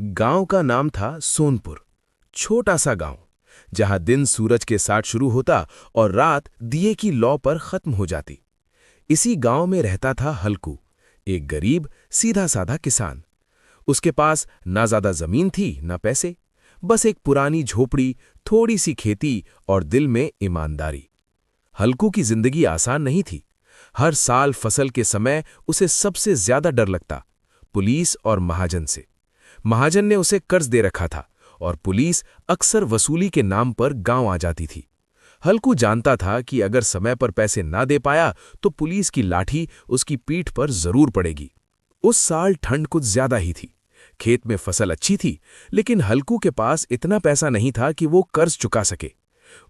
गांव का नाम था सोनपुर। छोटा सा गांव, जहां दिन सूरज के साथ शुरू होता और रात दिए की लौ पर खत्म हो जाती। इसी गांव में रहता था हल्कू, एक गरीब सीधा साधा किसान। उसके पास ना ज्यादा जमीन थी ना पैसे, बस एक पुरानी झोपड़ी, थोड़ी सी खेती और दिल में ईमानदारी। हल्कू की जिंदगी आसान नहीं थी। हर साल फसल के समय उसे सबसे ज्यादा डर लगता, पुलिस और महाजन से। महाजन ने उसे कर्ज दे रखा था और पुलिस अक्सर वसूली के नाम पर गांव आ जाती थी। हल्कू जानता था कि अगर समय पर पैसे ना दे पाया तो पुलिस की लाठी उसकी पीठ पर जरूर पड़ेगी। उस साल ठंड कुछ ज्यादा ही थी। खेत में फसल अच्छी थी, लेकिन हल्कू के पास इतना पैसा नहीं था कि वो कर्ज चुका सके।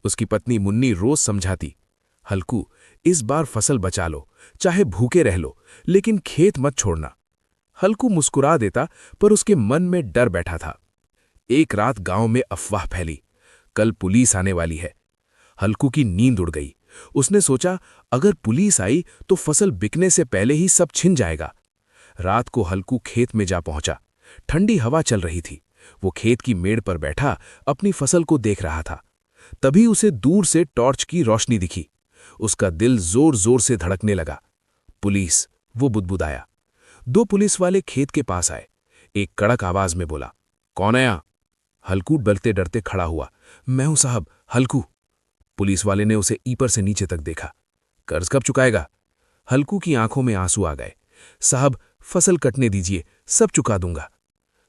उसकी पत्नी मुन्नी रोज समझाती, हल्कू, इस बार फसल बचा लो, चाहे भूखे रह लो, लेकिन खेत मत छोड़ना। हल्कू मुस्कुरा देता, पर उसके मन में डर बैठा था। एक रात गांव में अफवाह फैली, कल पुलिस आने वाली है। हल्कू की नींद उड़ गई। उसने सोचा, अगर पुलिस आई तो फसल बिकने से पहले ही सब छिन जाएगा। रात को हल्कू खेत में जा पहुंचा। ठंडी हवा चल रही थी। वो खेत की मेड़ पर बैठा अपनी फसल को देख रहा था। तभी उसे दूर से टॉर्च की रोशनी दिखी। उसका दिल जोर जोर से धड़कने लगा। पुलिस, वो बुदबुदाया। दो पुलिस वाले खेत के पास आए। एक कड़क आवाज में बोला, कौन है यहां? हल्कू डरते डरते खड़ा हुआ। मैं हूं साहब, हल्कू। पुलिस वाले ने उसे ऊपर से नीचे तक देखा। कर्ज कब चुकाएगा? हल्कू की आंखों में आंसू आ गए। साहब, फसल कटने दीजिए, सब चुका दूंगा।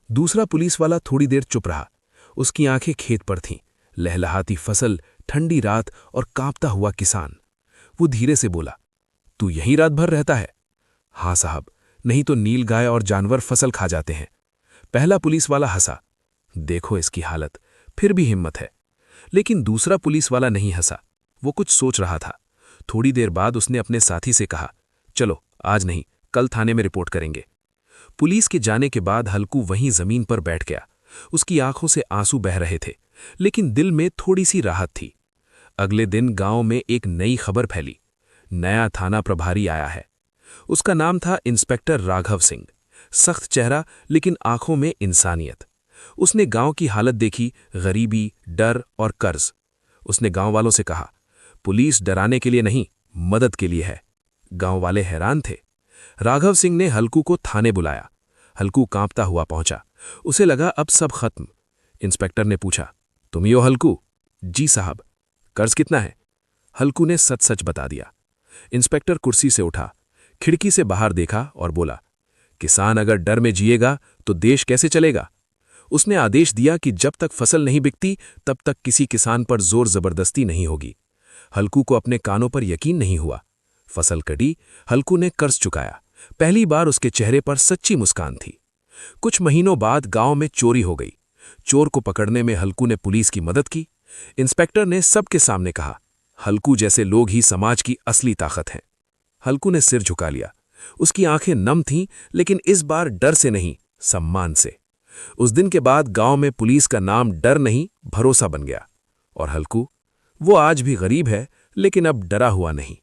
दूसरा पुलिस वाला थोड़ी देर चुप रहा। उसकी आंखें खेत पर थीं, लहलहाती फसल, ठंडी रात और कांपता हुआ किसान। वो धीरे से बोला, तू यहीं रात भर रहता है? हाँ साहब, नहीं तो नीलगाय और जानवर फसल खा जाते हैं। पहला पुलिस वाला हंसा, देखो इसकी हालत, फिर भी हिम्मत है। लेकिन दूसरा पुलिस वाला नहीं हंसा, वो कुछ सोच रहा था। थोड़ी देर बाद उसने अपने साथी से कहा, चलो आज नहीं, कल थाने में रिपोर्ट करेंगे। पुलिस के जाने के बाद हल्कू वहीं जमीन पर बैठ गया। उसकी आंखों से आंसू बह रहे थे, लेकिन दिल में थोड़ी सी राहत थी। अगले दिन गांव में एक नई खबर फैली, नया थाना प्रभारी आया है। उसका नाम था इंस्पेक्टर राघव सिंह। सख्त चेहरा, लेकिन आंखों में इंसानियत। उसने गांव की हालत देखी, गरीबी, डर और कर्ज। उसने गांव वालों से कहा, पुलिस डराने के लिए नहीं, मदद के लिए है। गांव वाले हैरान थे। राघव सिंह ने हल्कू को थाने बुलाया। हल्कू कांपता हुआ पहुंचा। उसे लगा अब सब खत्म। इंस्पेक्टर ने पूछा, तुम ही हो हल्कू? जी साहब। कर्ज कितना है? हल्कू ने सच सच बता दिया। इंस्पेक्टर कुर्सी से उठा, खिड़की से बाहर देखा और बोला, किसान अगर डर में जिएगा तो देश कैसे चलेगा? उसने आदेश दिया कि जब तक फसल नहीं बिकती तब तक किसी किसान पर जोर जबरदस्ती नहीं होगी। हल्कू को अपने कानों पर यकीन नहीं हुआ। फसल कटी, हल्कू ने कर्ज चुकाया। पहली बार उसके चेहरे पर सच्ची मुस्कान थी। कुछ महीनों बाद गांव में चोरी हो गई। चोर को पकड़ने में हल्कू ने पुलिस की मदद की। इंस्पेक्टर ने सबके सामने कहा, हल्कू जैसे लोग ही समाज की असली ताकत हैं। हल्कू ने सिर झुका लिया। उसकी आंखें नम थीं, लेकिन इस बार डर से नहीं, सम्मान से। उस दिन के बाद गांव में पुलिस का नाम डर नहीं, भरोसा बन गया। और हल्कू, वो आज भी गरीब है, लेकिन अब डरा हुआ नहीं।